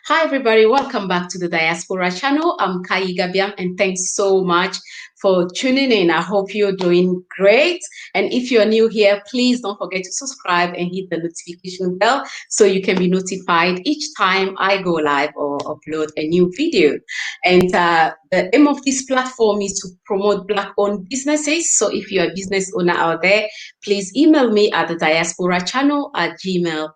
Hi, everybody. Welcome back to the Diaspora channel. I'm Kai Gabiam, and thanks so much for tuning in. I hope you're doing great. And if you're new here, please don't forget to subscribe and hit the notification bell so you can be notified each time I go live or upload a new video. And the aim of this platform is to promote Black-owned businesses. So if you're a business owner out there, please email me at the diaspora channel at gmail.com.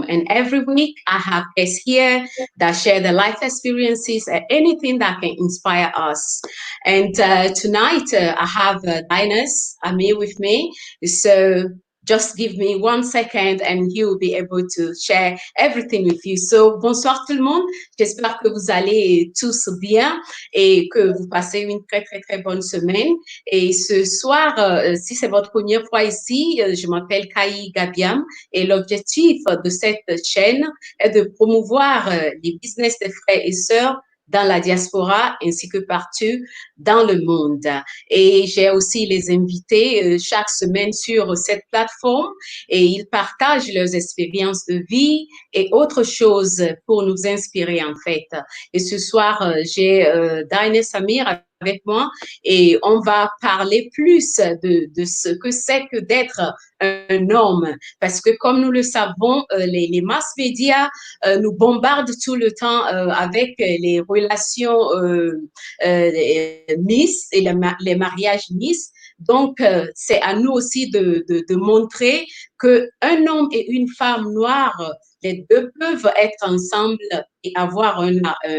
And every week I have guests here that share their life experiences and anything that can inspire us. And tonight I have Dynast Amir with me. So just give me 1 second and he will be able to share everything with you. So bonsoir tout le monde. J'espère que vous allez tous bien et que vous passez une très, très, très bonne semaine. Et ce soir, si c'est votre première fois ici, je m'appelle Kai Gabiam et l'objectif de cette chaîne est de promouvoir les business des frères et sœurs dans la diaspora ainsi que partout dans le monde. Et j'ai aussi les invités chaque semaine sur cette plateforme et ils partagent leurs expériences de vie et autres choses pour nous inspirer en fait. Et ce soir, j'ai Dynast Amir avec moi et on va parler plus de ce que c'est que d'être un homme. Parce que comme nous le savons, les masses médias nous bombardent tout le temps avec les relations Miss et les mariages Miss. Donc, c'est à nous aussi de montrer qu'un homme et une femme noire, les deux peuvent être ensemble et avoir un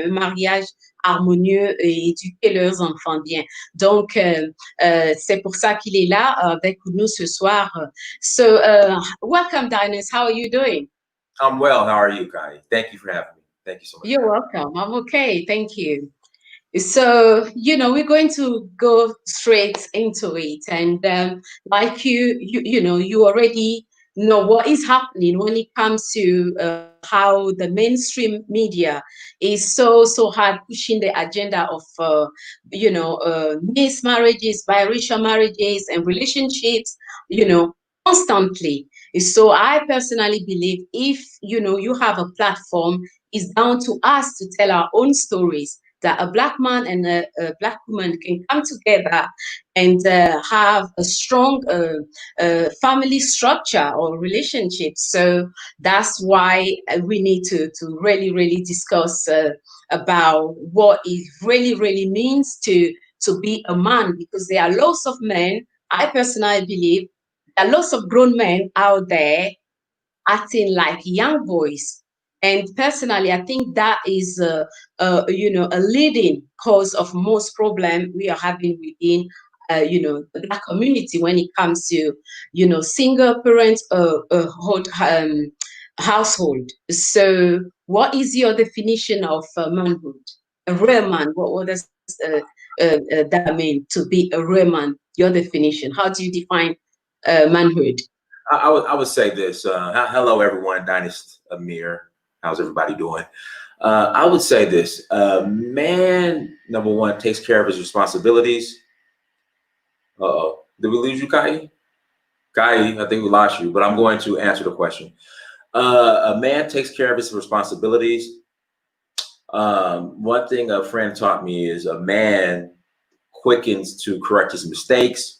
mariage harmonieux et éduquer leurs enfants bien. Donc, c'est pour ça qu'il est là avec nous ce soir. So, welcome, Dynast. How are you doing? I'm well. How are you, Kai? Thank you for having me. Thank you so much. You're welcome. I'm okay. Thank you. So, we're going to go straight into it. And like you already know what is happening when it comes to how the mainstream media is so hard pushing the agenda of, mixed marriages, biracial marriages, and relationships, constantly. So I personally believe if, you have a platform, it's down to us to tell our own stories that a Black man and a Black woman can come together and have a strong family structure or relationship. So that's why we need to really, really discuss about what it really, really means to be a man, because there are lots of men. I personally believe there are lots of grown men out there acting like young boys. And personally, I think that is, a leading cause of most problem we are having within, the Black community when it comes to, single parent household. So, what is your definition of manhood? A real man. What does that mean to be a real man? Your definition. How do you define manhood? I would say this. Hello, everyone. Dynast Amir. How's everybody doing? I would say this. Man, number one, takes care of his responsibilities. Uh-oh. Did we lose you, Kai? Kai, I think we lost you, but I'm going to answer the question. A man takes care of his responsibilities. One thing a friend taught me is a man quickens to correct his mistakes.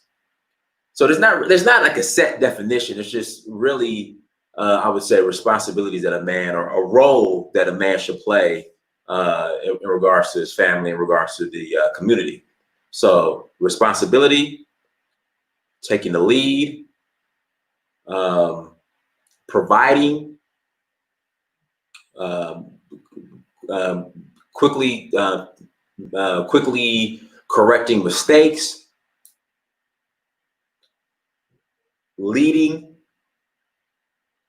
So there's not like a set definition. It's just really, I would say, responsibilities that a man, or a role that a man should play in regards to his family, in regards to the community. So responsibility, taking the lead, providing, quickly correcting mistakes, leading.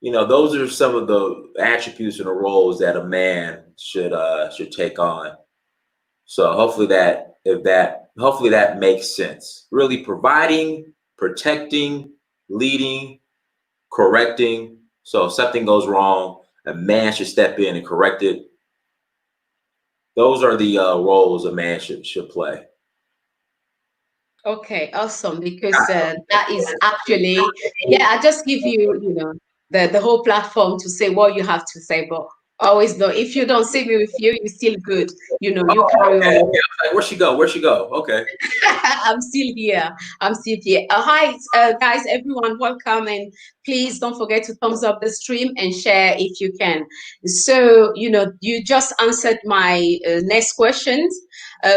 Those are some of the attributes and the roles that a man should take on. So hopefully that makes sense. Really providing, protecting, leading, correcting. So if something goes wrong, a man should step in and correct it. Those are the roles a man should play. Okay, awesome. Because that is actually, I just give you, the whole platform to say what you have to say. But Always know. If you don't see me with you, you're still good. You Oh, carry okay, okay. I on. was like, where'd she go? Where'd she go? Okay. I'm still here. I'm still here. Hi, guys, everyone, welcome. And please don't forget to thumbs up the stream and share if you can. So, you just answered my next questions,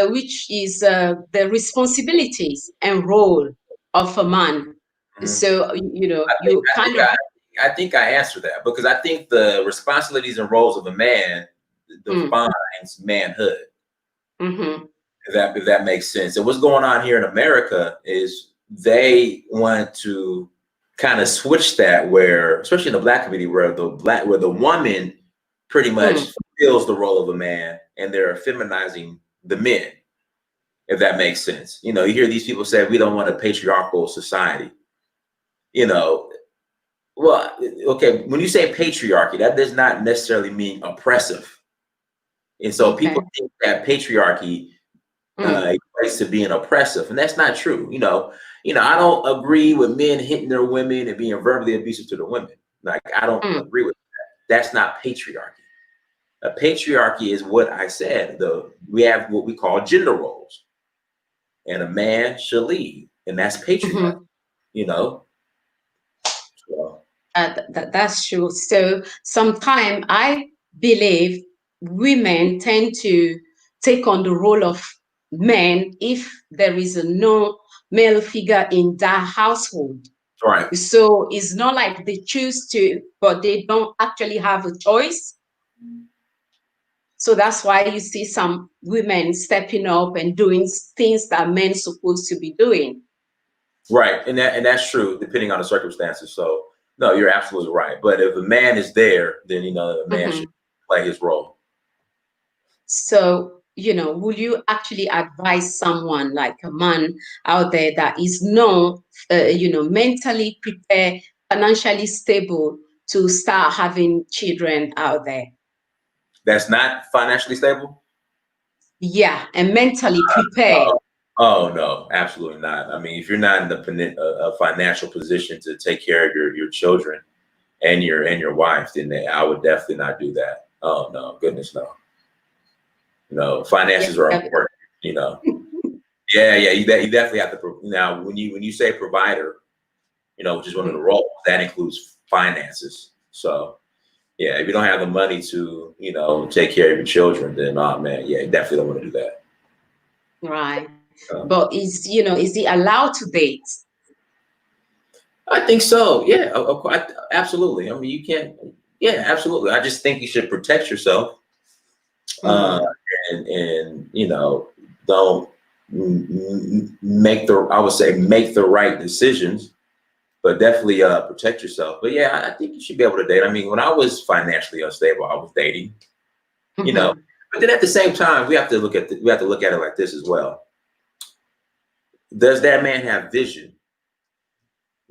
which is the responsibilities and role of a man. Mhm. So, I think you I kind think of. I think I answered that because I think the responsibilities and roles of a man Mm, defines manhood. mm-hmm, If that makes sense. And what's going on here in America is they want to kind of switch that, where, especially in the black community, where the woman pretty much mm, fulfills the role of a man, and they're feminizing the men. If that makes sense, you hear these people say we don't want a patriarchal society. You know, well, okay, when you say patriarchy, that does not necessarily mean oppressive, and so people okay. think that patriarchy Mm, equates to being oppressive, and that's not true. I don't agree with men hitting their women and being verbally abusive to the women. Like, I don't mm, agree with that. That's not patriarchy. A patriarchy is what I said. We have what we call gender roles, and a man should lead, and that's patriarchy. mm-hmm. You know, so, That's true. So sometimes I believe women tend to take on the role of men if there is no male figure in that household. all right, So it's not like they choose to, but they don't actually have a choice. So that's why you see some women stepping up and doing things that men supposed to be doing. right, and that's true depending on the circumstances. So, no, you're absolutely right. But if a man is there, then a man should Mhm. play his role. So, will you actually advise someone like a man out there that is not, mentally prepared, financially stable to start having children out there? That's not financially stable. Yeah, and mentally prepared. Oh, oh no, absolutely not. I mean, if you're not in a financial position to take care of your children and your wife, then I would definitely not do that. Oh no, goodness no. Yeah. Finances are important. You know, yeah, yeah. You definitely have to. Now, when you say provider, which is one of the Mhm. roles, that includes finances. So yeah, if you don't have the money to take care of your children, then oh man, yeah, you definitely don't want to do that. Right. Uh, But is he allowed to date? I think so. Yeah, absolutely. I mean, you can't. Yeah, absolutely. I just think you should protect yourself, uh, Mm, and don't make the. I would say make the right decisions, but definitely protect yourself. But yeah, I think you should be able to date. I mean, when I was financially unstable, I was dating. You know, mhm, but then at the same time, we have to look at it like this as well. Does that man have vision?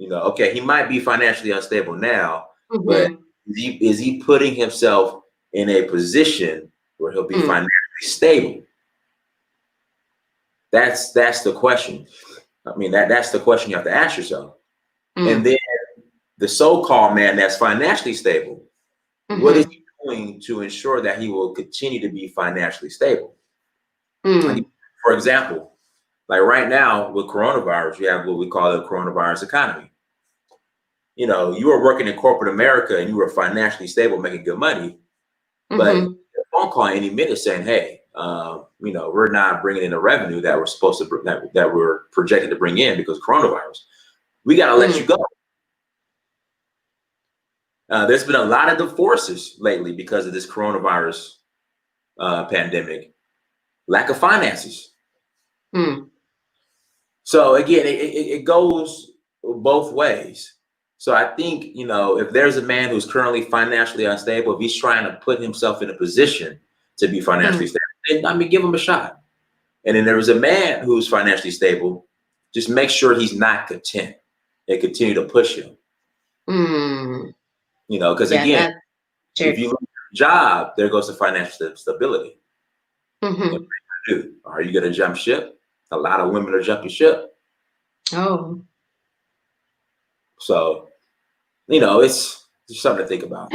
Okay, he might be financially unstable now, but mhm, is he putting himself in a position where he'll be mm, financially stable? That's the question. I mean, that's the question you have to ask yourself. And mm, then the so-called man that's financially stable, what is mhm, he doing to ensure that he will continue to be financially stable? Like, mm, for example, like right now with coronavirus, we have what we call the coronavirus economy. You were working in corporate America and you were financially stable, making good money, but mhm, a phone call any minute saying, "Hey, we're not bringing in the revenue that we're supposed to that we're projected to bring in because of coronavirus. We got to let you mm. go." There's been a lot of divorces lately because of this coronavirus pandemic, lack of finances. Mm, So again, it goes both ways. So I think, if there's a man who's currently financially unstable, if he's trying to put himself in a position to be financially mm, stable, then I mean, give him a shot. And then there is a man who's financially stable, just make sure he's not content and continue to push him. mm. Because Yeah, again, that's if true. you lose your job, there goes the financial stability. And Mhm. what do? Are you going to jump ship? A lot of women are jumping ship. Oh, So, it's just something to think about.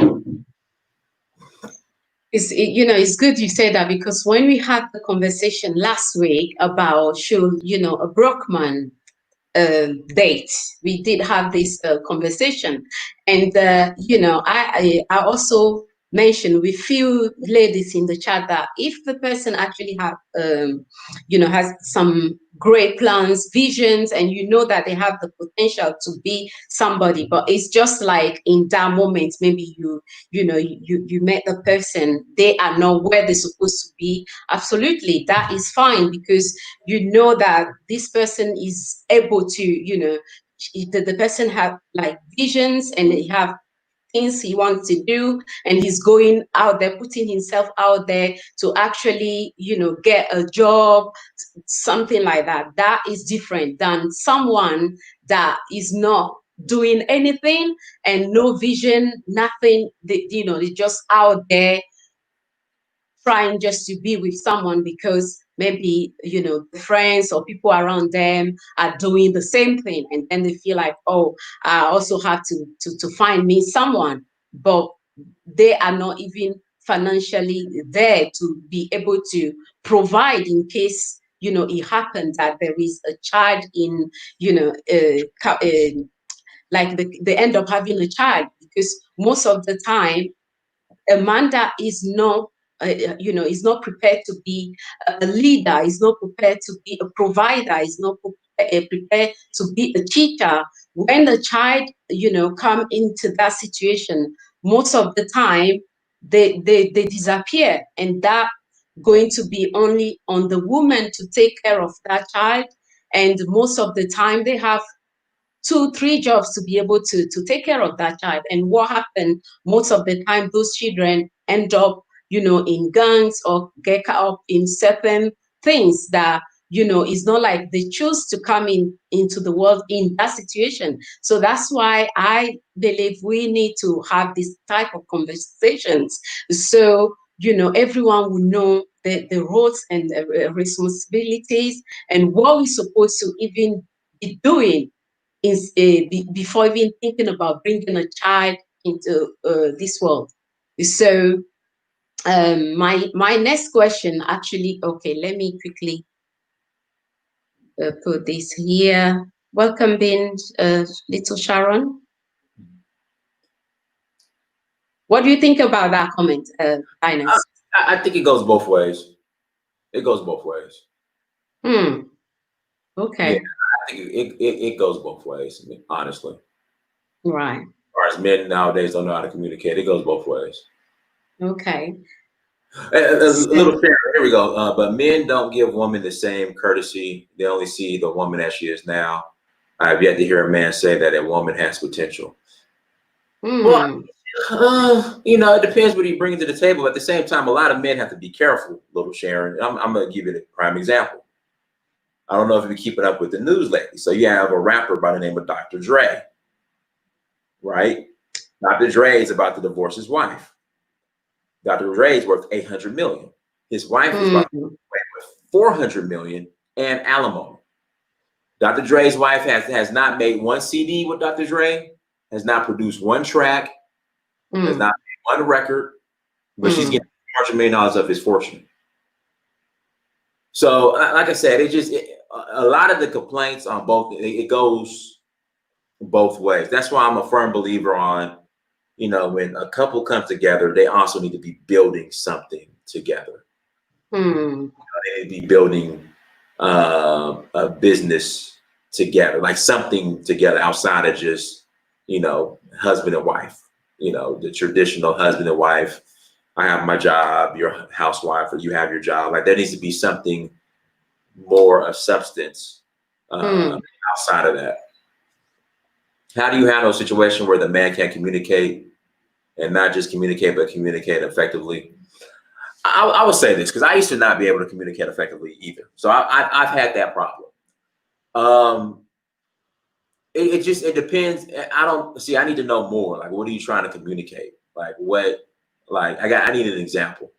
It's good you say that, because when we had the conversation last week about should, a broke man date, we did have this conversation, and I also mentioned with few ladies in the chat that if the person actually have has some great plans, visions, and that they have the potential to be somebody, but it's just like in that moment, maybe you met the person, they are not where they're supposed to be. Absolutely, that is fine, because that this person is able to, the person have like visions, and he have things he wants to do, and he's going out there, putting himself out there to actually, get a job, something like that. That is different than someone that is not doing anything and no vision, nothing. They're just out there trying just to be with someone because maybe the friends or people around them are doing the same thing, and then they feel like, oh, I also have to find me someone, but they are not even financially there to be able to provide in case it happens that there is a child in like they end up having a child, because most of the time Amanda is not, is not prepared to be a leader, is not prepared to be a provider, is not prepared to be a teacher. When the child, come into that situation, most of the time they disappear, and that going to be only on the woman to take care of that child. And most of the time they have two, three jobs to be able to take care of that child. And what happened most of the time, those children end up, in gangs or get caught up in certain things that, it's not like they choose to come into the world in that situation. So that's why I believe we need to have this type of conversations. So, everyone will know the roles and the responsibilities and what we're supposed to even be doing is before even thinking about bringing a child into this world. So my next question, actually, okay, let me quickly put this here. Welcome, Ben, little Sharon. What do you think about that comment, Dynas? I think it goes both ways. It goes both ways. Okay. Yeah, I think it goes both ways. I mean, honestly. Right. As far as men nowadays don't know how to communicate, it goes both ways. Okay. A little fair. Here we go. But men don't give women the same courtesy. They only see the woman as she is now. I have yet to hear a man say that a woman has potential. Well, it depends what he brings to the table. At the same time, a lot of men have to be careful, little Sharon. I'm going to give you a prime example. I don't know if you've been keeping up with the news lately. So you have a rapper by the name of Dr. Dre, right? Dr. Dre is about to divorce his wife. Dr. Dre is worth $800 million. His wife is about to be worth $400 million and alimony. Dr. Dre's wife has not made one CD with Dr. Dre, has not produced one track, has not made one record, but she's getting $400 million of his fortune. So, like I said, a lot of the complaints on both, it goes both ways. That's why I'm a firm believer on, when a couple comes together, they also need to be building something together. They need to be building a business together, like something together outside of just, husband and wife, the traditional husband and wife. I have my job, you're a housewife, or you have your job. Like there needs to be something more of substance outside of that. How do you handle a situation where the man can't communicate, and not just communicate, but communicate effectively? I would say this because I used to not be able to communicate effectively either. So I've had that problem. It depends. I need to know more. Like, what are you trying to communicate? Like I need an example.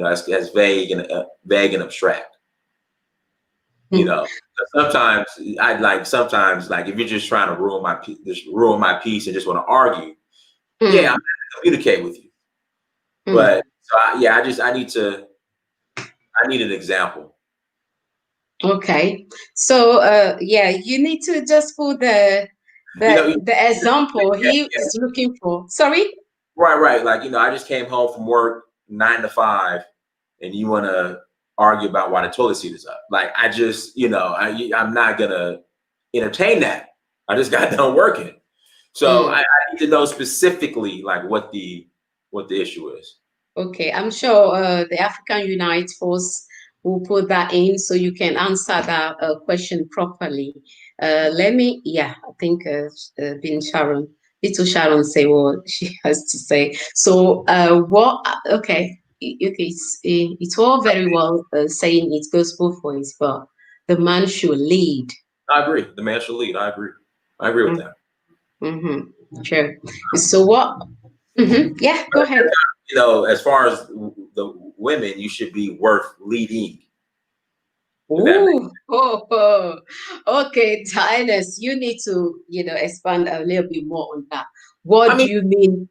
As vague and abstract. Sometimes if you're just trying to ruin my peace and just want to argue, yeah, I'm going to communicate with you. But So yeah, I need an example. Okay. So yeah, you need to just put the You know, example yeah, he is looking for. Sorry? right. Like, I just came home from work 9 to 5, and you want to argue about why the toilet seat is up. Like, I just, I'm not gonna entertain that. I just got done working, so I need to know specifically like what the issue is. Okay, I'm sure the African Unite Force will put that in so you can answer that question properly. Yeah, I think Bin Sharon, little Sharon say what she has to say. So, okay, okay, it's all very well saying it goes both ways, but the man should lead. I agree. The man should lead. I agree. I agree with that. Sure. So what? Yeah, go ahead. As far as the women, you should be worth leading. Ooh, okay, Tynus, you need to, expand a little bit more on that. What do you mean,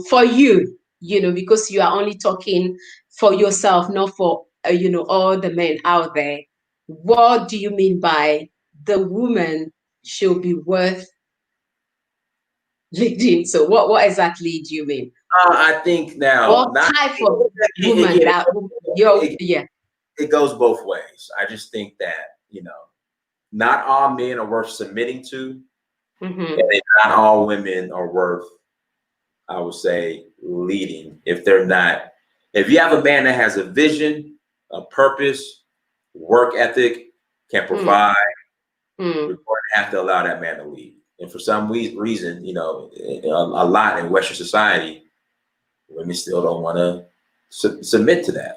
for you, because you are only talking for yourself, not for, all the men out there. What do you mean by the woman should be worth leading? So what exactly do you mean? I think now, What type of woman that yeah. It goes both ways. I just think that, not all men are worth submitting to, and not all women are worth, I would say, leading. If you have a man that has a vision, a purpose, work ethic, can provide, we're going to have to allow that man to lead. And for some reason, a lot in Western society, women still don't want to submit to that.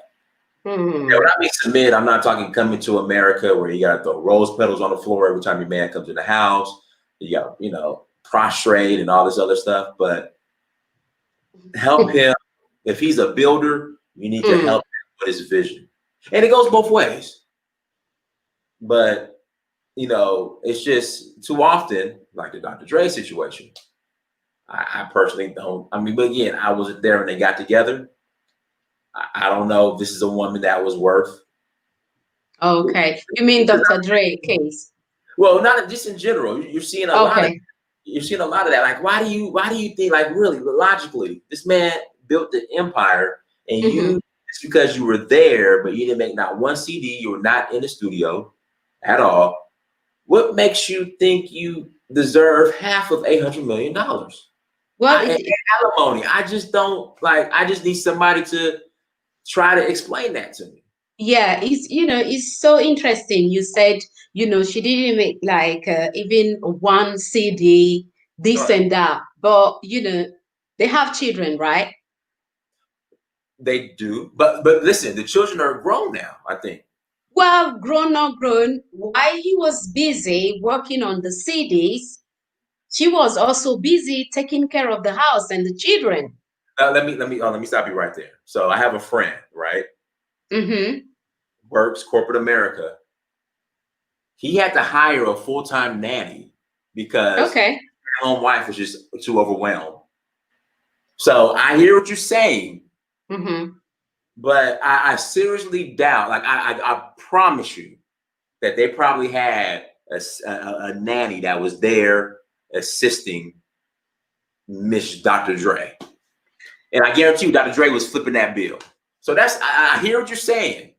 When I mean submit, I'm not talking coming to America where you got to throw rose petals on the floor every time your man comes in the house. You got, prostrate and all this other stuff. But help him. If he's a builder, you need to help him with his vision. And it goes both ways. But, it's just too often, like the Dr. Dre situation. I personally don't. I mean, but again, I wasn't there when they got together. I don't know if this is a woman that was worth. Okay, you mean Dr. Dre case? Well, not just in general. You're seeing a lot of. You're seeing a lot of that. Like, why do you think, like, really logically, this man built the empire, and you, it's because you were there, but you didn't make not one CD. You were not in the studio at all. What makes you think you deserve half of $800 million? Well, alimony. I just don't like. I just need somebody to try to explain that to me. Yeah, it's so interesting. You said, she didn't make like even one CD, this and that, but they have children, right? They do, but listen, the children are grown now, I think. Well, grown or grown, while he was busy working on the CDs, she was also busy taking care of the house and the children. Let me stop you right there. So I have a friend, right? Works corporate America. He had to hire a full-time nanny because his home wife was just too overwhelmed. So I hear what you're saying, but I seriously doubt. Like I promise you that they probably had a nanny that was there assisting Miss Dr. Dre. And I guarantee you Dr. Dre was flipping that bill. So I hear what you're saying.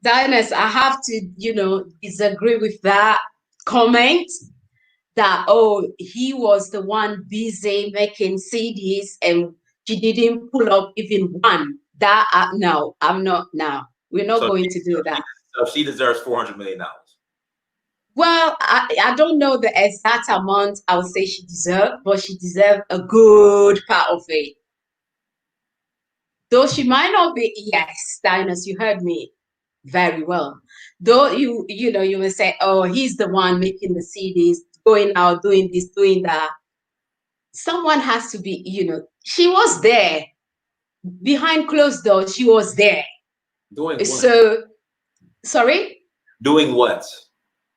Dynast, I have to, disagree with that comment that, he was the one busy making CDs and she didn't pull up even one. That, no, I'm not now. We're not going to do that. So she deserves $400 million. Well, I don't know the exact amount I would say she deserved, but she deserved a good part of it. Though she might not be, yes, Dynast, you heard me very well. Though you will say, oh, he's the one making the CDs, going out, doing this, doing that. Someone has to be, she was there. Behind closed doors, she was there. Doing what? So, sorry? Doing what?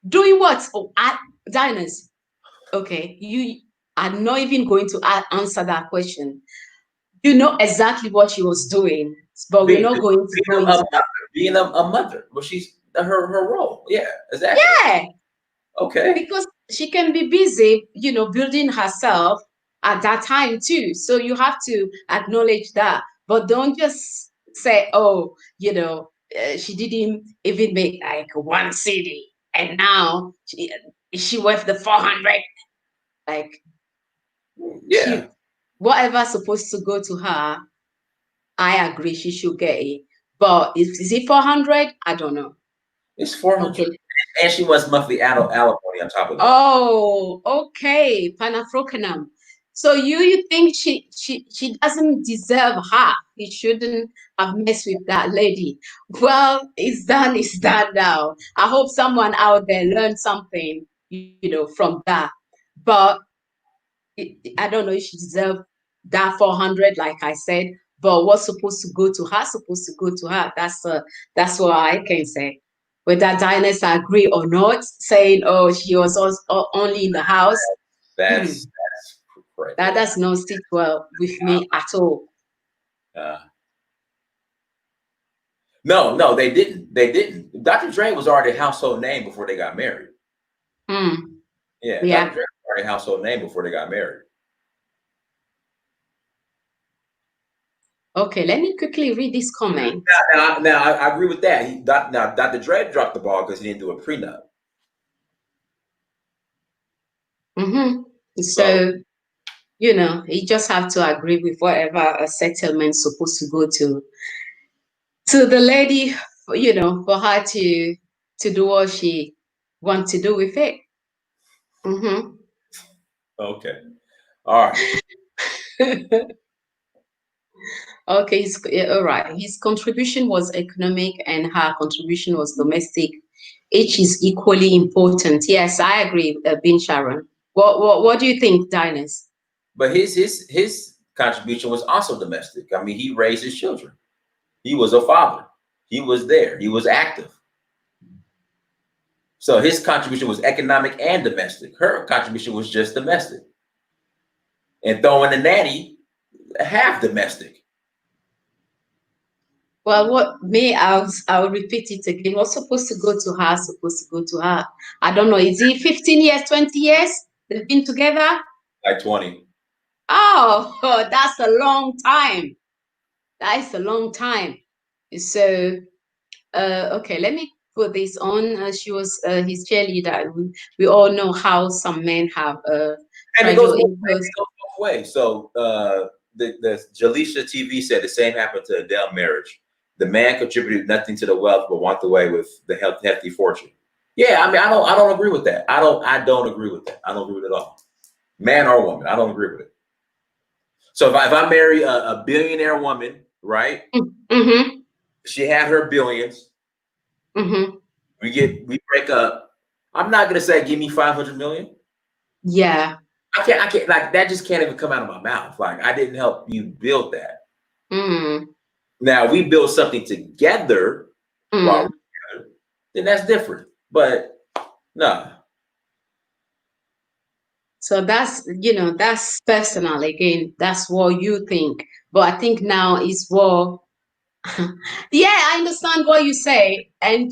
Doing what? Oh, Dynast. Okay, I'm not even going to answer that question. You know exactly what she was doing, but we're Being, not going to go being a into that. mother, being a mother. Well, she's her role. Yeah, exactly. Yeah, Okay. because she can be busy, building herself at that time too. So you have to acknowledge that, but don't just say, oh, she didn't even make like one CD, and now she worth the 400. Like Yeah, she, whatever's supposed to go to her, I agree she should get it. But is it 400? I don't know. it's 400, Okay. and she wants monthly alimony on top of that. Oh, okay. Panafrocanum. So you think she doesn't deserve her? He shouldn't have messed with that lady. Well, it's done now. I hope someone out there learned something, from that. But I don't know if she deserved that 400, like I said. But what's supposed to go to her, supposed to go to her. That's what I can say. Whether Diners agree or not, saying, oh, she was also only in the house, That's right. that Yeah. does not sit well with me at all. Uh, no, they didn't. They didn't. Dr. Dre was already a household name before they got married. Mm, Yeah, Dr. yeah. Dre was already a household name before they got married. Okay, let me quickly read this comment. Now I agree with that. Now Dr. Dre dropped the ball because he didn't do a prenup. Mm-hmm. So, So, you just have to agree with whatever a settlement's supposed to go to the lady, for her to do what she wants to do with it. Mm-hmm. okay. All right. Okay, all right. His contribution was economic and her contribution was domestic. Each is equally important. Yes, I agree, Bin Sharon. What do you think, Diners? But his contribution was also domestic. I mean, he raised his children. He was a father. He was there. He was active. So his contribution was economic and domestic. Her contribution was just domestic. And throwing the nanny, half domestic. Well, I'll repeat it again. What's supposed to go to her, supposed to go to her. I don't know. Is it 15 years, 20 years? They've been together? Like 20. Oh, that's a long time. That is a long time. So, okay, let me put this on. She was his cheerleader. We all know how some men have And it tried goes your both, egos. ways. So the Jaleisha TV said the same happened to Adele marriage. The man contributed nothing to the wealth but walked away with the hefty fortune. Yeah, I mean, I don't agree with that. I don't agree with that. I don't agree with it at all. Man or woman, I don't agree with it. So if I marry a billionaire woman, right? Mm-hmm. She had her billions. Mm-hmm. We break up. I'm not gonna say give me 500 million. Yeah. I can't like that. Just can't even come out of my mouth. Like I didn't help you build that. Mm. Now we build something together while Mm. we're together, then that's different. But no, So that's personal again. That's what you think. But I think now is what yeah, I understand what you say. And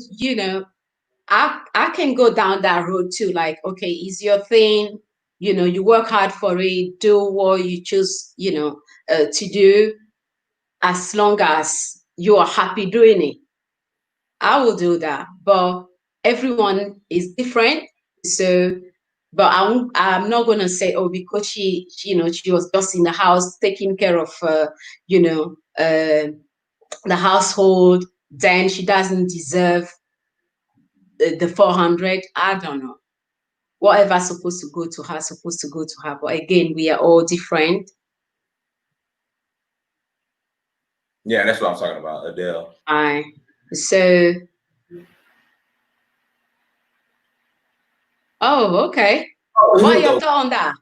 I can go down that road too. Like, okay, is your thing, you work hard for it, do what you choose, to do, as long as you are happy doing it. I will do that. But everyone is different. So, but I'm not gonna say, oh, because she was just in the house taking care of, you know, the household, then she doesn't deserve the 400. I don't know. Whatever's supposed to go to her, supposed to go to her. But again, we are all different. yeah, that's what I'm talking about, Adele. I so oh, okay. Oh, here What are we your go, thoughts on that?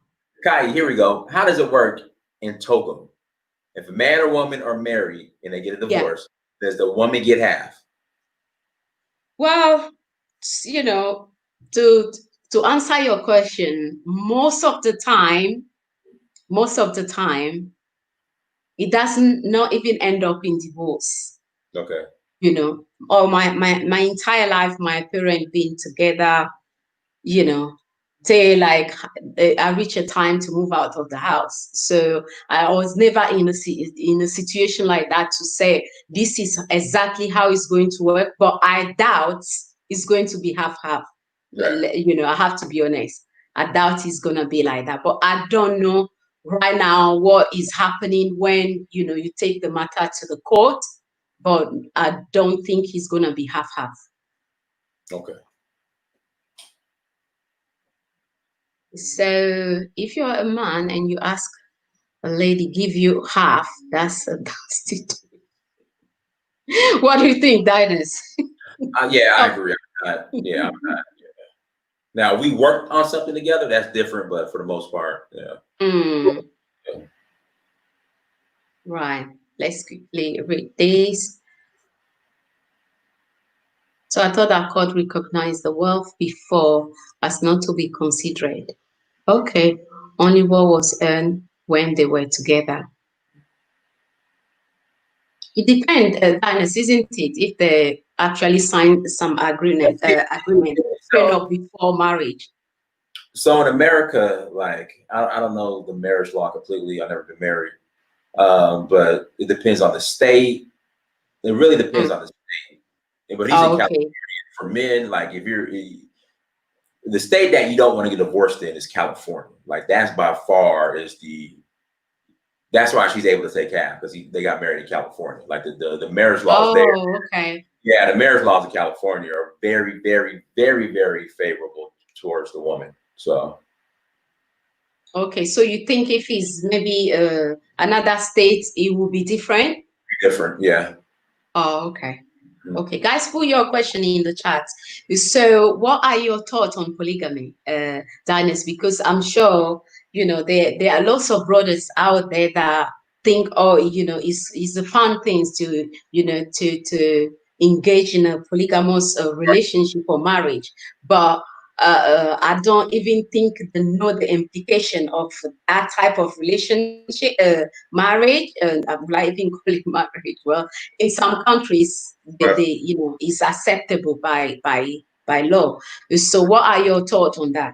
Kai. Here we go. How does it work in Togo? If a man or woman are married and they get a Yeah. divorce, does the woman get half? Well, you know, to to answer your question, most of the time, it doesn't not even end up in divorce. Okay. You know, or my entire life, my parents been together, you know, say like I reach a time to move out of the house. So I was never in a situation like that to say this is exactly how it's going to work. But I doubt it's going to be half half. Right. You know, I have to be honest. I doubt it's gonna be like that. But I don't know right now what is happening when you take the matter to the court. But I don't think he's gonna be half half. Okay. So if you're a man and you ask a lady give you half, that's it. What do you think, Diners? Yeah, I Oh, agree. Yeah, I'm not. Now we worked on something together. That's different, but for the most part, yeah. mm, right. Let's quickly read this. So I thought that court recognized the wealth before as not to be considered. Okay. Only what was earned when they were together. It depends, Diners, isn't it? If they actually signed some agreement, So, prenup before marriage. so in America, like I don't know the marriage law completely. I've never been married, but it depends on the state. It really depends Mm. on the state. But he's in Oh, California. okay. For men, like if you're the state that you don't want to get divorced in is California. Like that's by far is the that's why she's able to take half because they got married in California. Like the marriage laws there. Oh, okay. Yeah, the marriage laws in California are very, very, very, very favorable towards the woman. So Okay. So you think if it's maybe another state, it will be different? different, yeah. Oh, okay. Mhm. Okay, guys, put your question in the chat. So, what are your thoughts on polygamy, Diners? Because I'm sure there are lots of brothers out there that think, oh, it's a fun thing to engage in a polygamous relationship or marriage, but I don't even think they know the implication of that type of relationship, marriage. I'm not even call it marriage. Well, in some countries, But is acceptable by law. So, what are your thoughts on that?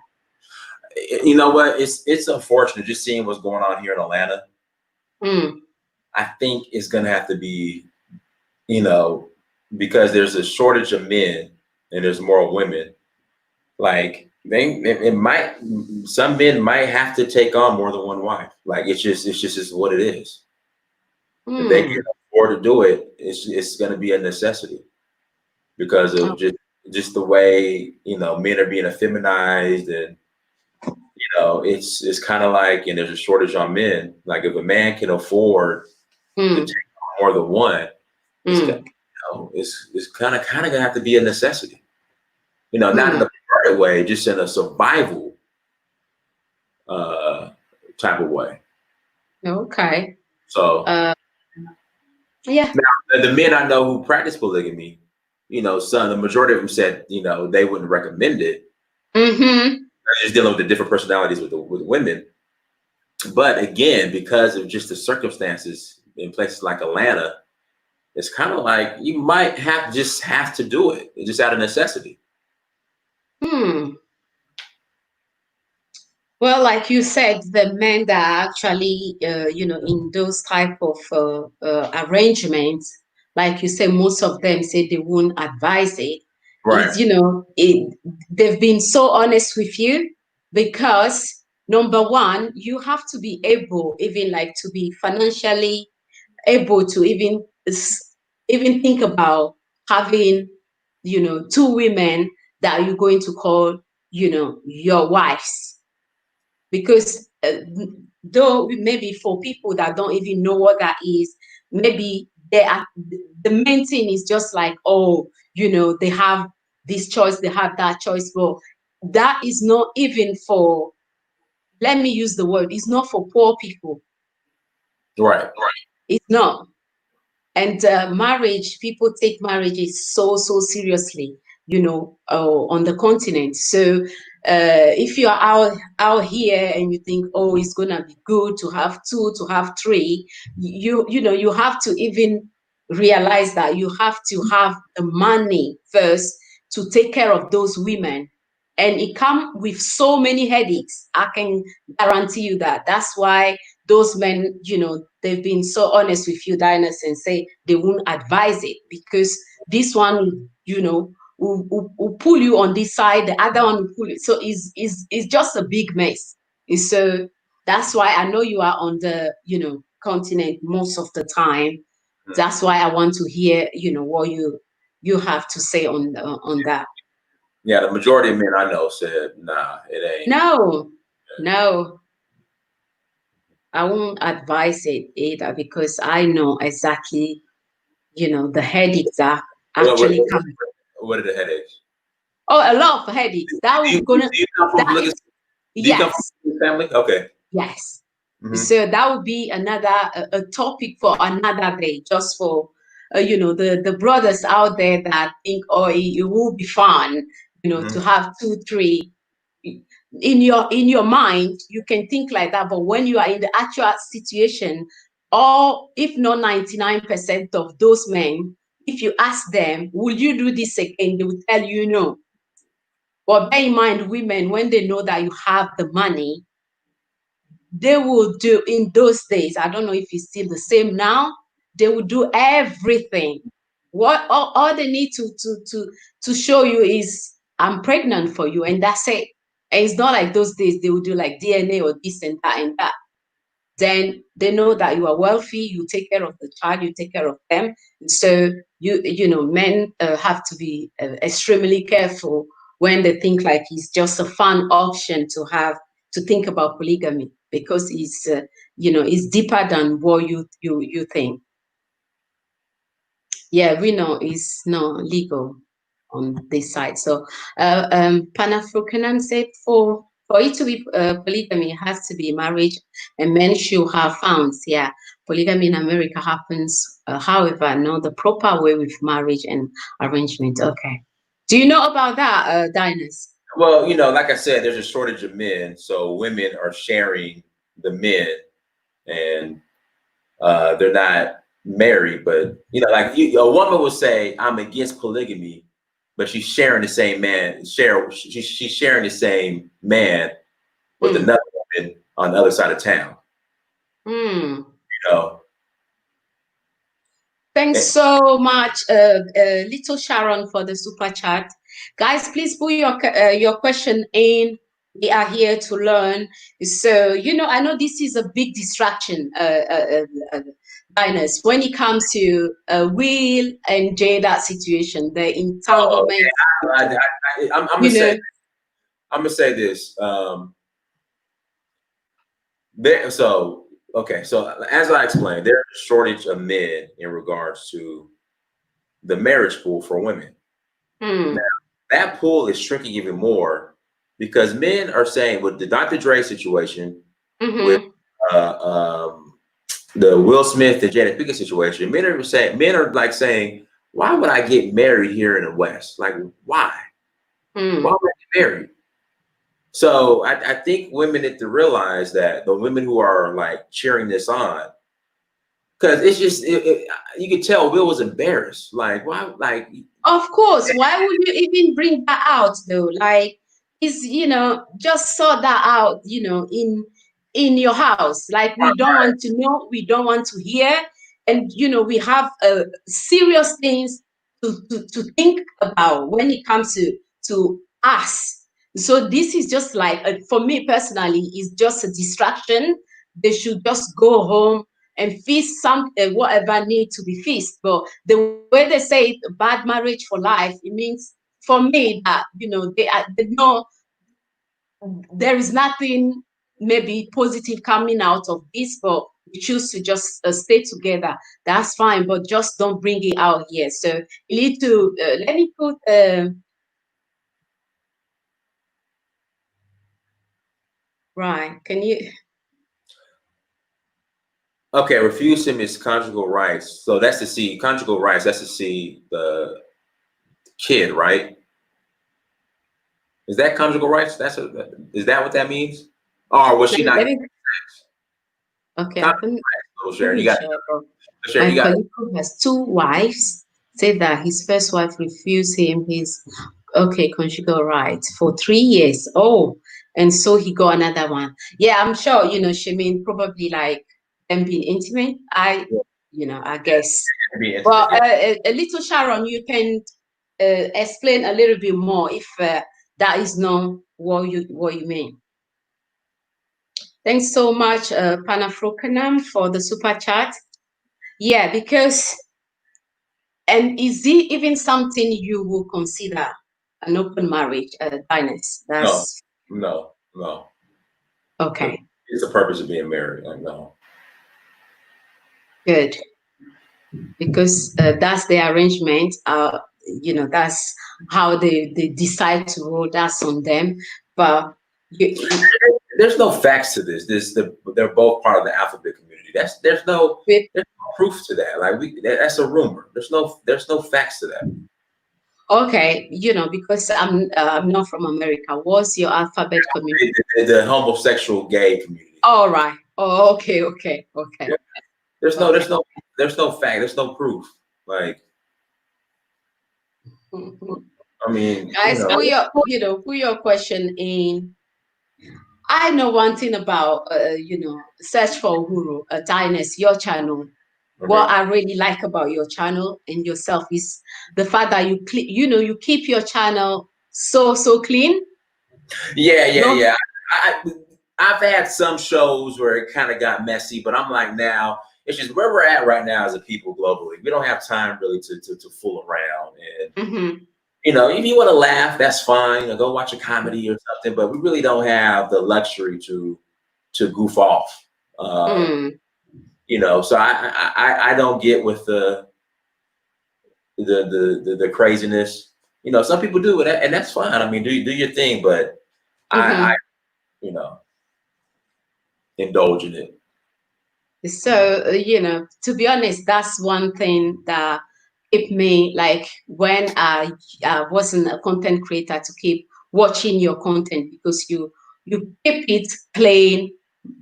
you know what? It's unfortunate just seeing what's going on here in Atlanta. Mm. I think it's gonna have to be, you know, because there's a shortage of men and there's more women. Like it might some men might have to take on more than one wife. Like it's just is what it is. If they can Mm. afford to do it, it's going to be a necessity because Oh, of just the way men are being effeminized, and it's kind of like, and there's a shortage on men. Like if a man can afford to take mm. on more than one, it's Mm. it's kind of gonna have to be a necessity. Not in Mm. a perverted way, just in a survival uh, type of way. Okay. So Uh, yeah. now the men I know who practice polygamy, the majority of them said, they wouldn't recommend it. Mm-hmm. They're just dealing with the different personalities with women. But again, because of just the circumstances in places like Atlanta, it's kind of like you might have to do it. It's just out of necessity. Hmm. Well, like you said, the men that are actually, in those type of arrangements, like you said, most of them say they won't advise it. Right. Is they've been so honest with you because number one, you have to be able, even like to be financially able to even think about having, two women that you're going to call, your wives because though maybe for people that don't even know what that is, maybe they are the main thing is just like, oh, they have this choice, they have that choice, but that is not even for, let me use the word, it's not for poor people. Right. It's not. And marriage, people take marriages so seriously. on the continent. So if you are out here and you think, oh, it's gonna be good to have two, to have three, you have to even realize that you have to have the money first to take care of those women, and it comes with so many headaches. I can guarantee you that. That's why those men, they've been so honest with you, Dynas, and say they won't advise it, because this one, will pull you on this side, the other one will pull you. So it's just a big mess. So that's why I know you are on the, continent most of the time. That's why I want to hear, what you have to say on that. Yeah, the majority of men I know said, nah, it ain't. No, I won't advise it either, because I know exactly, the headaches are What, what, actually coming. what are the headaches? Oh, a lot of headaches. That Do you, will gonna do you come from that like do you come yes, from a family? Okay. yes. Mm-hmm. So that would be another a topic for another day, just for the brothers out there that think, oh, it will be fun, Mm-hmm. to have two, three. In your mind, you can think like that, but when you are in the actual situation, or if not 99% of those men, if you ask them, will you do this again, they will tell you no. But bear in mind, women, when they know that you have the money, they will do, in those days, I don't know if it's still the same now, they will do everything. What all they need to show you is, I'm pregnant for you, and that's it. And it's not like those days they will do like DNA or this and that and that. Then they know that you are wealthy, you take care of the child, you take care of them. So men have to be extremely careful when they think like it's just a fun option to have, to think about polygamy, because it's deeper than what you think. Yeah, we know it's not legal on this side. So Pan-African said, for it to be polygamy, it has to be marriage, and men should have found. Yeah, polygamy in America happens, however, not the proper way with marriage and arrangement. Okay. Do you know about that, Dynas? Well, like I said, there's a shortage of men, so women are sharing the men, and they're not married. But like a woman will say, "I'm against polygamy," but she's sharing the same man. She's sharing the same man with Mm. another woman on the other side of town. Mm. You know, Thanks And- so much, Little Sharon, for the super chat. Guys, please put your question in. We are here to learn. So, I know this is a big distraction, Linus, when it comes to Will and Jada situation, the oh, entanglement, I'm you know. gonna say this. So okay, so as I explained, there's a shortage of men in regards to the marriage pool for women. Hmm. Now, that pool is shrinking even more because men are saying, with the Dr. Dre situation, with Mm-hmm. uh, um, the Will Smith and Jada Pinkett situation, men are like saying, why would I get married here in the West? Like, why? Why Hmm. would I get married? So I think women need to realize that, the women who are like cheering this on, because it's just you could tell Will was embarrassed. Like, why? Like, Of course, why would you even bring that out though? Like, is just sort that out, in your house. Like, we don't want to know, we don't want to hear, and we have serious things to think about when it comes to us. So this is just like, for me personally, is just a distraction. They should just go home and feast some whatever need to be feast. But the way they say it, bad marriage for life, it means for me that they know there is nothing maybe positive coming out of this, but we choose to just stay together. That's fine, but just don't bring it out here. So you need to let me put. Right? Can you? okay, refuse him his conjugal rights. So that's to see conjugal rights. That's to see the kid, right? Is that conjugal rights? Is that what that means? Or was she not? Okay, I Conjugal couldn't rights, Sharon, you got share, but Sharon, my you got. colleague who has two wives said that his first wife refused him his conjugal rights for 3 years. Oh, and so he got another one. Yeah, I'm sure, she mean probably like them being intimate. I guess. Be intimate. Well, a little Sharon, you can explain a little bit more if that is not what you mean. Thanks so much, Panafrokanam, for the super chat. Yeah, because, and is it even something you will consider an open marriage, Dynast? No, That's no. okay. It's the purpose of being married. Like, no. Good, because that's the arrangement. That's how they decide to roll. That's on them. But There's no facts to this. They're both part of the alphabet community. There's no proof to that. Like that's a rumor. There's no facts to that. Okay, because I'm not from America. What's your alphabet community? The homosexual gay community. All right. Oh, okay. Yeah. There's no fact. There's no proof. Like, I mean, guys, put your question in. I know one thing about search for Uhuru, Dynast, your channel. Okay. What I really like about your channel and yourself is the fact that you keep your channel so clean. Yeah. I've had some shows where it kind of got messy, but I'm like, now it's just where we're at right now as a people globally. We don't have time really to fool around. And if you want to laugh, that's fine. Go watch a comedy or something. But we really don't have the luxury to goof off. So I don't get with the craziness. Some people do it, and that's fine. I mean, do your thing, but I indulge in it. So, to be honest, that's one thing that kept me, like, when I wasn't a content creator, to keep watching your content, because you keep it playing,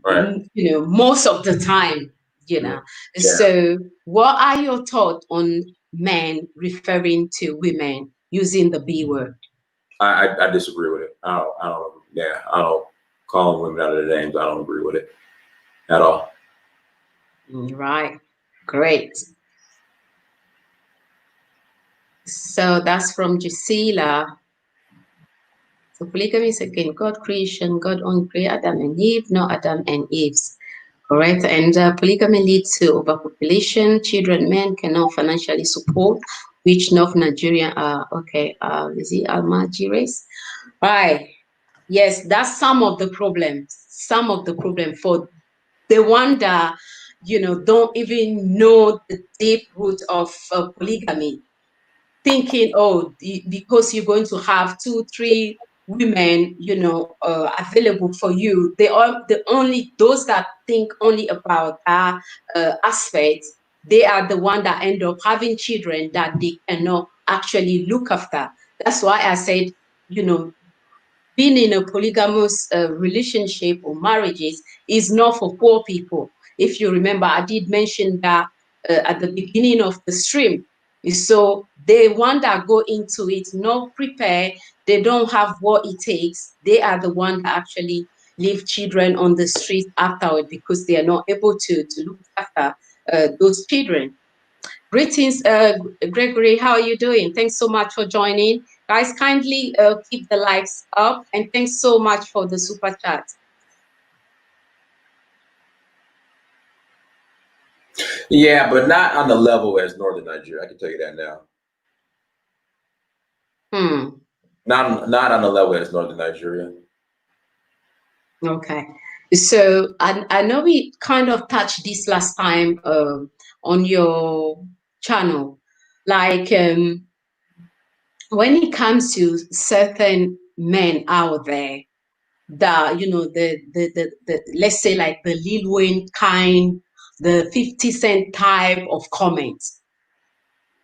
right. Most of the time, Yeah. So what are your thoughts on men referring to women using the B word? I disagree with it. I don't call women out of their names. I don't agree with it at all. Right. Great. So that's from Gisela. So polygamy is again God creation. God only created Adam and Eve, not Adam and Eve's. Correct. And polygamy leads to overpopulation. Children, men cannot financially support, which North Nigeria are okay. Is it Almajires? Right. Yes, that's some of the problems. Some of the problem for the one that don't even know the deep root of polygamy, thinking, because you're going to have 2-3 women available for you. Those that think only about that aspect, they are the one that end up having children that they cannot actually look after. That's why I said, being in a polygamous relationship or marriages is not for poor people. If you remember, I did mention that at the beginning of the stream. So the one that go into it not prepared, they don't have what it takes. They are the one that actually leave children on the street afterward, because they are not able to look after those children. Greetings, Gregory. How are you doing? Thanks so much for joining. Guys, kindly keep the likes up, and thanks so much for the super chat. Yeah, but not on the level as Northern Nigeria. I can tell you that now. Not on the level as Northern Nigeria. Okay. So I know we kind of touched this last time on your channel. Like when it comes to certain men out there, that the let's say like the Lil Wayne kind, the 50 Cent type of comments.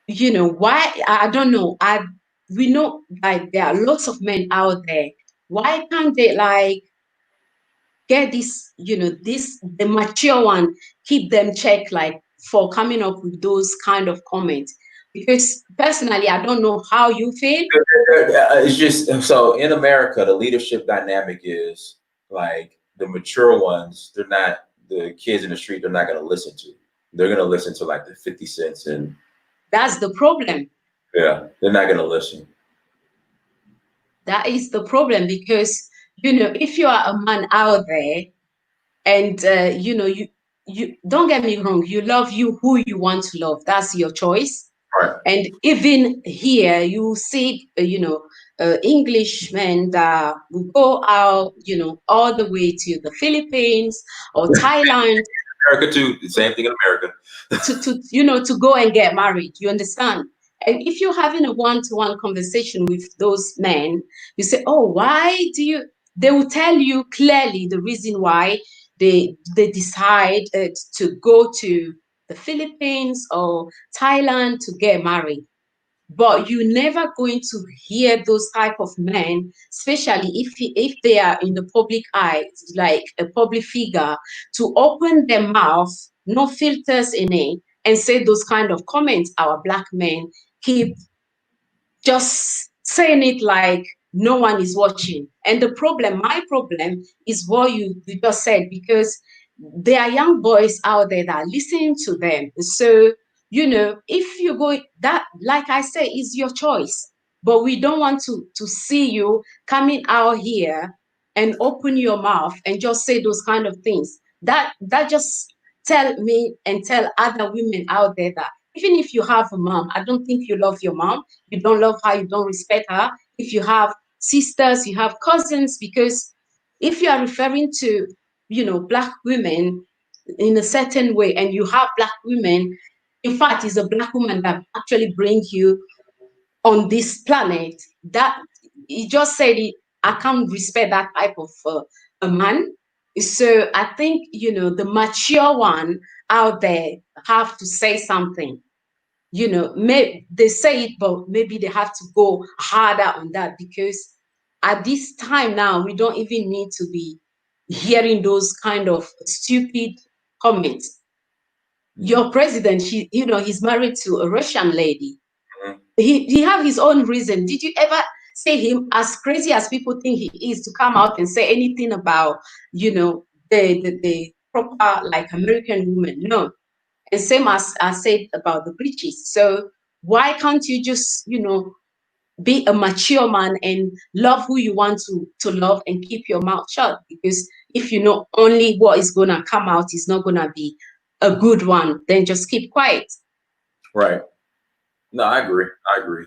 Why? I don't know. we know like there are lots of men out there. Why can't they like get this, the mature one, keep them checked like for coming up with those kind of comments? Because personally, I don't know how you feel. It's just so in America, the leadership dynamic is like the mature ones. They're not the kids in the street. They're not going to listen to. They're going to listen to like the 50 Cents and That's the problem. yeah, they're not going to listen. That is the problem because, if you are a man out there and, you don't get me wrong, you love you who you want to love. That's your choice. Right. And even here, you see, Englishmen that will go out, all the way to the Philippines or Thailand America too. The same thing in America. to go and get married. You understand? And if you're having a one-to-one conversation with those men, you say, "Oh, why do you?" They will tell you clearly the reason why they decide to go to the Philippines or Thailand to get married. But you're never going to hear those type of men, especially if they are in the public eye, like a public figure, to open their mouth, no filters in it, and say those kind of comments. Our black men keep just saying it like no one is watching. And my problem is what you just said, because there are young boys out there that are listening to them. So, if you go that, like I say, is your choice. But we don't want to see you coming out here and open your mouth and just say those kind of things. That just tell me and tell other women out there that even if you have a mom, I don't think you love your mom. You don't love her, you don't respect her. If you have sisters, you have cousins, because if you are referring to, black women in a certain way, and you have black women, in fact, it's a black woman that actually brings you on this planet, that he just said it, I can't respect that type of a man. So I think, the mature one out there have to say something. They say it, but maybe they have to go harder on that, because at this time now, we don't even need to be hearing those kind of stupid comments. Your president, he's married to a Russian lady. Mhm. He have his own reason. Did you ever see him, as crazy as people think he is, to come out and say anything about, the proper like American woman? No. And same as I said about the British. So why can't you just, be a mature man and love who you want to love and keep your mouth shut? Because if you know only what is gonna come out is not gonna be a good one, then just keep quiet. Right. No, I agree. I agree.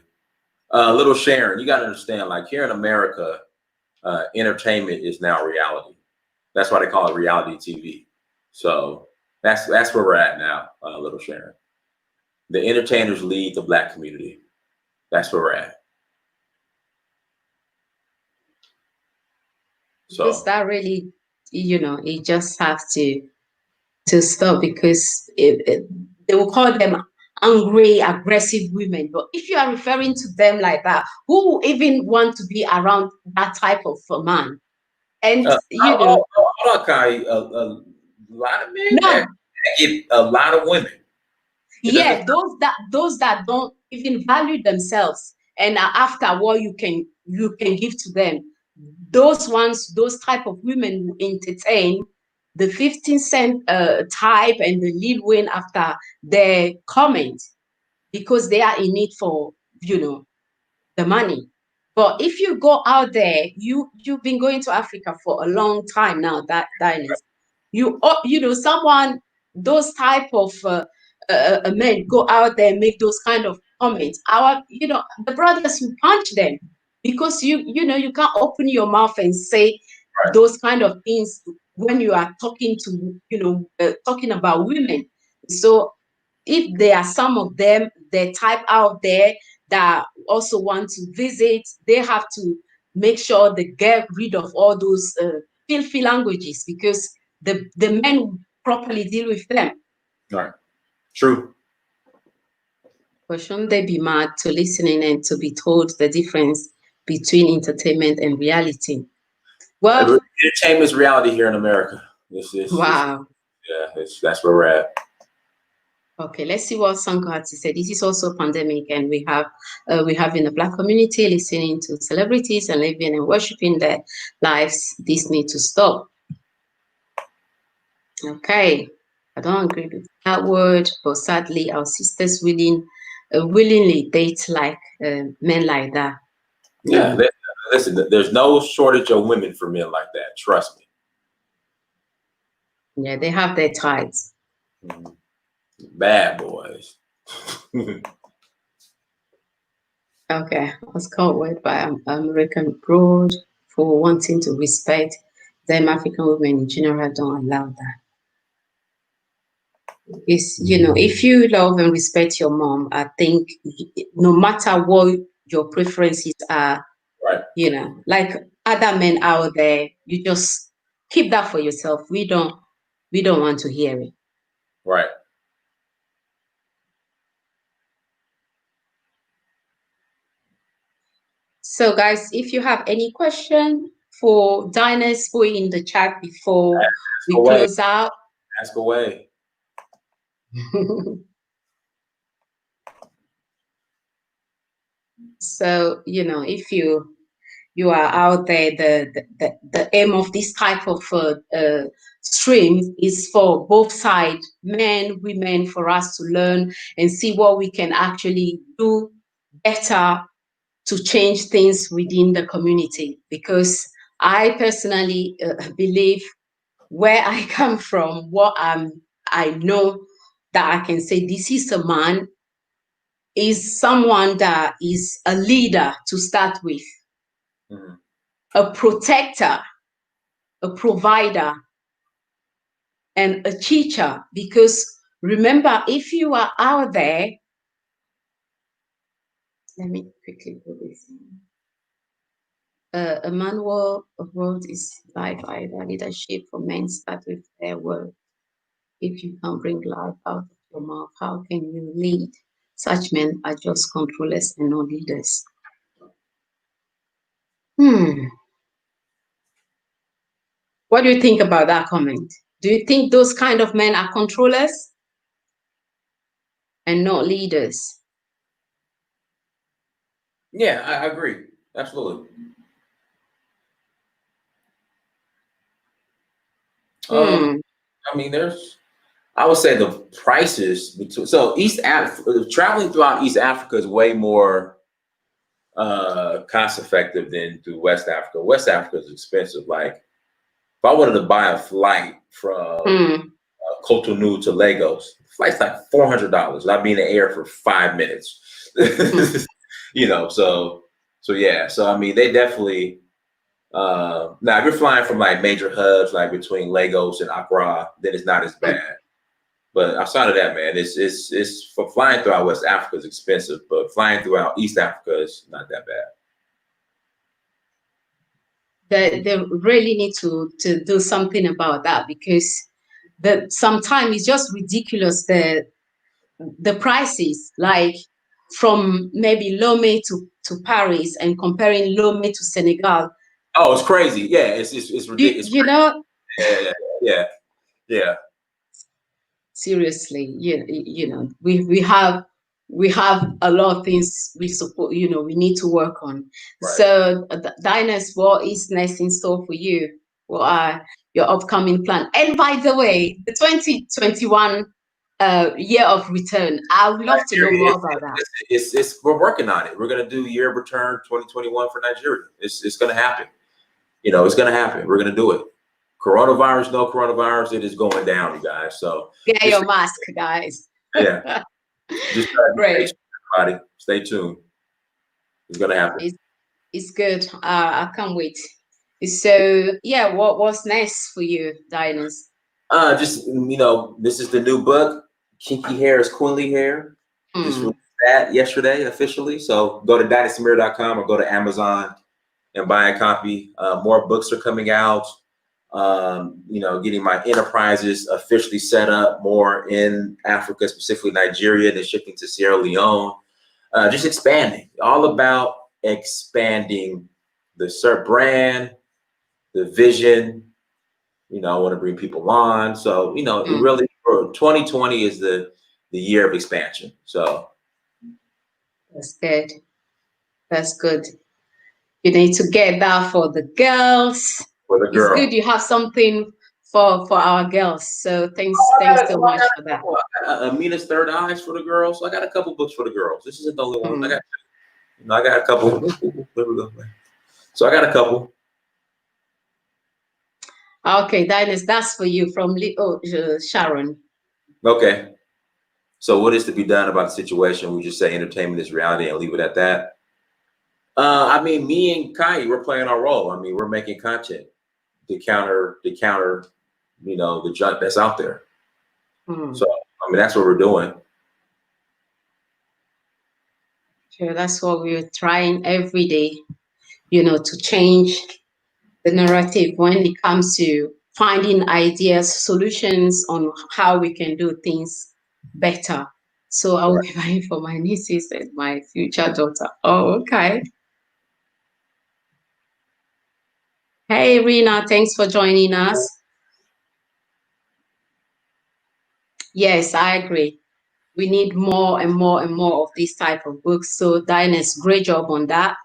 Little Sharon, you got to understand, like here in America, entertainment is now reality. That's why they call it reality TV. So that's where we're at now, Little Sharon. The entertainers lead the black community. That's where we're at. Because So that really, it just have to stop, because they will call them angry, aggressive women. But if you are referring to them like that, who even want to be around that type of a man? And hold on, Kai. A lot of men that no, get a lot of women. It doesn't. yeah, those that don't even value themselves and are after what you can give to them. Those ones, those type of women who entertain the 15 cent type and the Lil Wayne after their comment, because they are in need for, the money. But if you go out there, you've been going to Africa for a long time now, that Dynast. Someone, those type of men go out there and make those kind of comments. The brothers will punch them, because you can't open your mouth and say Right. those kind of things when you are talking to, talking about women. So if there are some of them, the type out there that also want to visit, they have to make sure they get rid of all those filthy languages, because the men properly deal with them. Right. True. But shouldn't they be mad to listening and to be told the difference between entertainment and reality? Well, Entertainment is reality here in America. wow. That's where we're at. Okay, let's see what Sankar said. This is also a pandemic, and we have in the Black community listening to celebrities and living and worshiping their lives. This needs to stop. Okay, I don't agree with that word, but sadly, our sisters willingly date like men like that. Yeah, listen, there's no shortage of women for men like that. Trust me. Yeah, they have their ties. Bad boys. Okay, I was called word by American abroad for wanting to respect them. African women in general don't allow that. Is, if you love and respect your mom, I think no matter what your preferences are, right, like other men out there, you just keep that for yourself. We don't want to hear it. Right. So guys, if you have any question for Dynas, put in the chat before we close out. Ask away. So, if you are out there, the aim of this type of stream is for both sides, men, women, for us to learn and see what we can actually do better to change things within the community. Because I personally believe where I come from, I know that I can say this is a man, is someone that is a leader to start with, a protector, a provider, and a teacher. Because remember, if you are out there, let me quickly put this in. A manual of words is life either leadership for men start with their word. If you can bring life out of your mouth, how can you lead? Such men are just controllers and not leaders. What do you think about that comment? Do you think those kind of men are controllers and not leaders? Yeah, I agree. Absolutely. I mean, I would say the prices between, so traveling throughout East Africa is way more cost effective than through West Africa. West Africa is expensive. Like if I wanted to buy a flight from Cotonou to Lagos, the flight's like $400. I'd be in the air for 5 minutes. So yeah. So I mean, they definitely. Now, if you're flying from like major hubs, like between Lagos and Accra, then it's not as bad. But outside of that, man, it's for flying throughout West Africa is expensive, but flying throughout East Africa is not that bad. They really need to do something about that, because sometimes it's just ridiculous, the prices, like from maybe Lomé to Paris and comparing Lomé to Senegal. Oh, it's crazy. Yeah, it's ridiculous. Yeah. Seriously, we have a lot of things we support, we need to work on. Right. So Dynas, what is next in store for you? What are your upcoming plan? And by the way, the 2021 year of return, I would love to know more about that. We're working on it. We're gonna do year of return 2021 for Nigeria. It's gonna happen. It's gonna happen. We're gonna do it. Coronavirus, no coronavirus, it is going down, you guys. So get your mask, guys. Yeah. Just great. Everybody, stay tuned. It's gonna happen. It's good. I can't wait. So yeah, what's next for you, Dynas? Just this is the new book. Kinky Hair is Queenly Hair. Just released that yesterday officially. So go to dynasamir.com or go to Amazon and buy a copy. More books are coming out. You know, getting my enterprises officially set up more in Africa, specifically Nigeria, then shifting to Sierra Leone. Just expanding, all about expanding the CERT brand, the vision. You know, I want to bring people on. So, you know, it really, for 2020 is the year of expansion. So that's good. That's good. You need to get that for the girls. for the It's girl. good you have something for our girls. So thanks so much for that. Amina's Third Eyes for the girls. So I got a couple books for the girls. This isn't the only one. I got a couple. There we go. So I got a couple. Okay, Dynast, that's for you from Sharon. Okay. So what is to be done about the situation? We just say entertainment is reality and leave it at that. I mean, me and Kai, we're playing our role. I mean, we're making content to counter, you know, the junk that's out there. So I mean, that's what we're doing. Sure, that's what we're trying every day, you know, to change the narrative when it comes to finding ideas, solutions on how we can do things better. So I will be buying for my nieces and my future daughter. Oh, okay. Hey, Rena, thanks for joining us. Yes, I agree. We need more and more and more of these type of books. So Dynast, great job on that.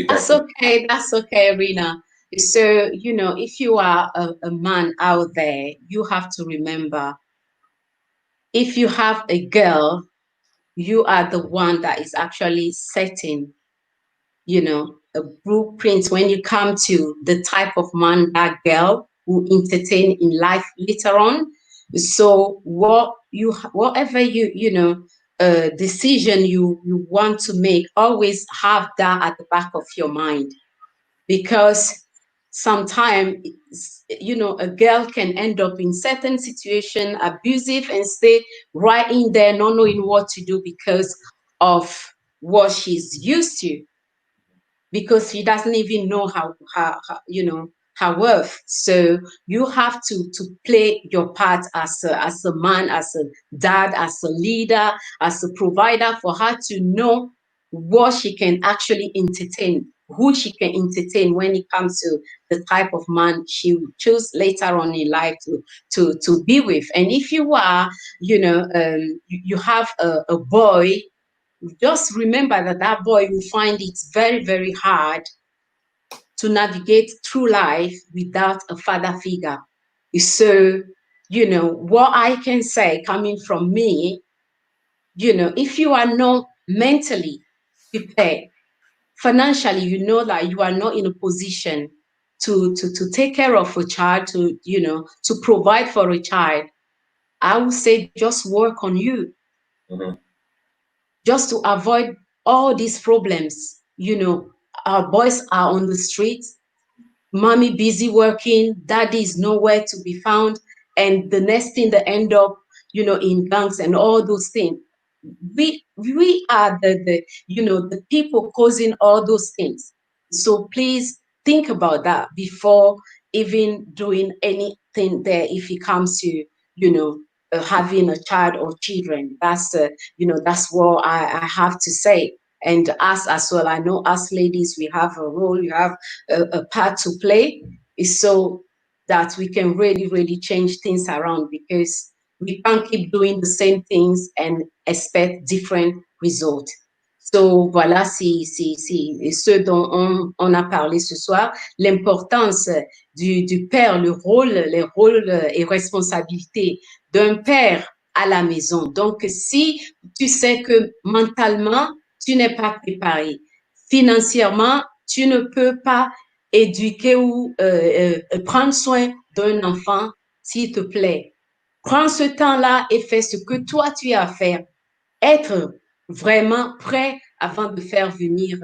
That's okay. That's okay, Rena. So, you know, if you are a man out there, you have to remember, if you have a girl, you are the one that is actually setting, you know, a blueprint when you come to the type of man that girl will entertain in life later on. So whatever you know, decision you want to make, always have that at the back of your mind, because sometimes, you know, a girl can end up in certain situation abusive and stay right in there not knowing what to do because of what she's used to, because she doesn't even know how you know, her worth. So you have to play your part as a man, as a dad, as a leader, as a provider, for her to know what she can actually entertain, who she can entertain when it comes to the type of man she will choose later on in life to be with. And if you are, you know, you have a boy, just remember that that boy will find it very, very hard to navigate through life without a father figure. So, you know, what I can say coming from me, you know, if you are not mentally prepared, financially, you know that you are not in a position to take care of a child, to, you know, to provide for a child, I would say just work on you. Just to avoid all these problems. You know, our boys are on the streets, mommy busy working, daddy is nowhere to be found, and the next thing they end up, you know, in gangs and all those things. We are the you know, the people causing all those things. So please think about that before even doing anything there, if it comes to, you know, having a child or children. That's you know, that's what I have to say. And us as well, I know us ladies, we have a role, you have a part to play, is so that we can really, really change things around, because we can't keep doing the same things and expect different results. So voilà, c'est ce dont on a parlé ce soir, l'importance du père, le rôle, les rôles et responsabilités d'un père à la maison. Donc, si tu sais que mentalement, tu n'es pas préparé, financièrement, tu ne peux pas éduquer ou prendre soin d'un enfant, s'il te plaît, prends ce temps-là et fais ce que toi tu as à faire. Être vraiment prêt avant de faire venir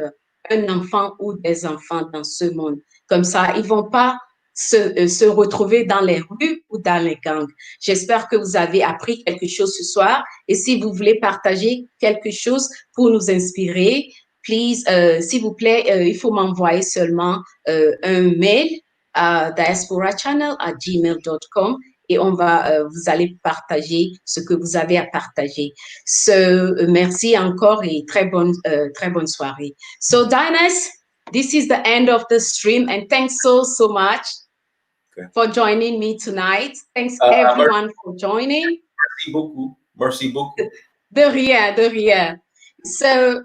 un enfant ou des enfants dans ce monde. Comme ça, ils ne vont pas se retrouver dans les rues ou dans les gangs. J'espère que vous avez appris quelque chose ce soir. Et si vous voulez partager quelque chose pour nous inspirer, please, s'il vous plaît, il faut m'envoyer seulement un mail diasporachannel@gmail.com et on va, vous allez partager ce que vous avez à partager. So, merci encore et très bonne soirée. So, Dynast, this is the end of the stream, and thanks so much for joining me tonight. Thanks everyone for joining. Merci beaucoup. Merci beaucoup. De rien, de rien. So,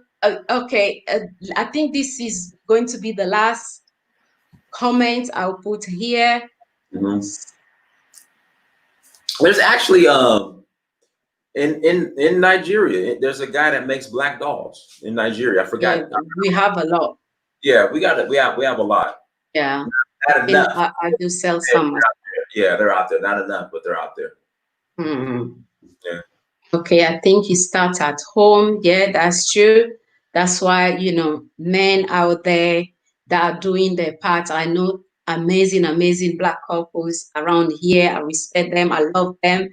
okay, I think this is going to be the last comment I'll put here. Mm-hmm. There's actually in Nigeria, there's a guy that makes black dolls in Nigeria. I forgot. Yeah, we have a lot. Yeah, we got it. We have a lot. Yeah, not enough. I do sell some. Yeah, they're out there. Not enough, but they're out there. Mm-hmm. Yeah. Okay, I think it starts at home. Yeah, that's true. That's why, you know, men out there that are doing their part. I know amazing black couples around here. I respect them. I love them.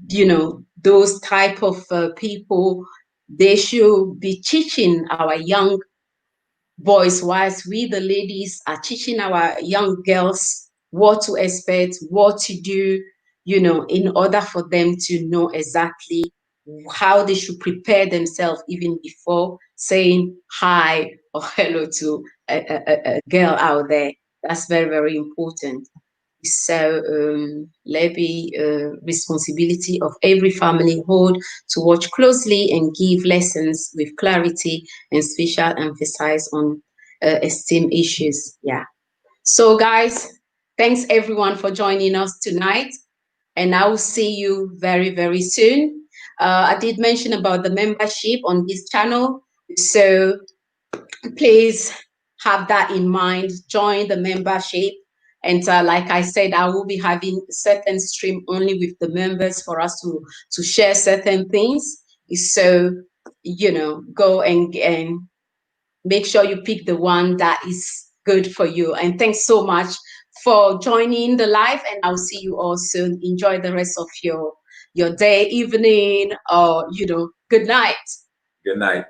You know, those type of people, they should be teaching our young boys, whilst we, the ladies, are teaching our young girls what to expect, what to do, you know, in order for them to know exactly how they should prepare themselves even before saying hi or hello to a girl out there. That's very important. So let be responsibility of every family hold to watch closely and give lessons with clarity and special emphasis on esteem issues. Yeah. So guys, thanks everyone for joining us tonight. And I will see you very soon. I did mention about the membership on this channel. So please have that in mind. Join the membership. And like I said, I will be having certain stream only with the members for us to share certain things. So, you know, go and make sure you pick the one that is good for you. And thanks so much for joining the live, and I'll see you all soon. Enjoy the rest of your day, evening, or, you know, good night. Good night.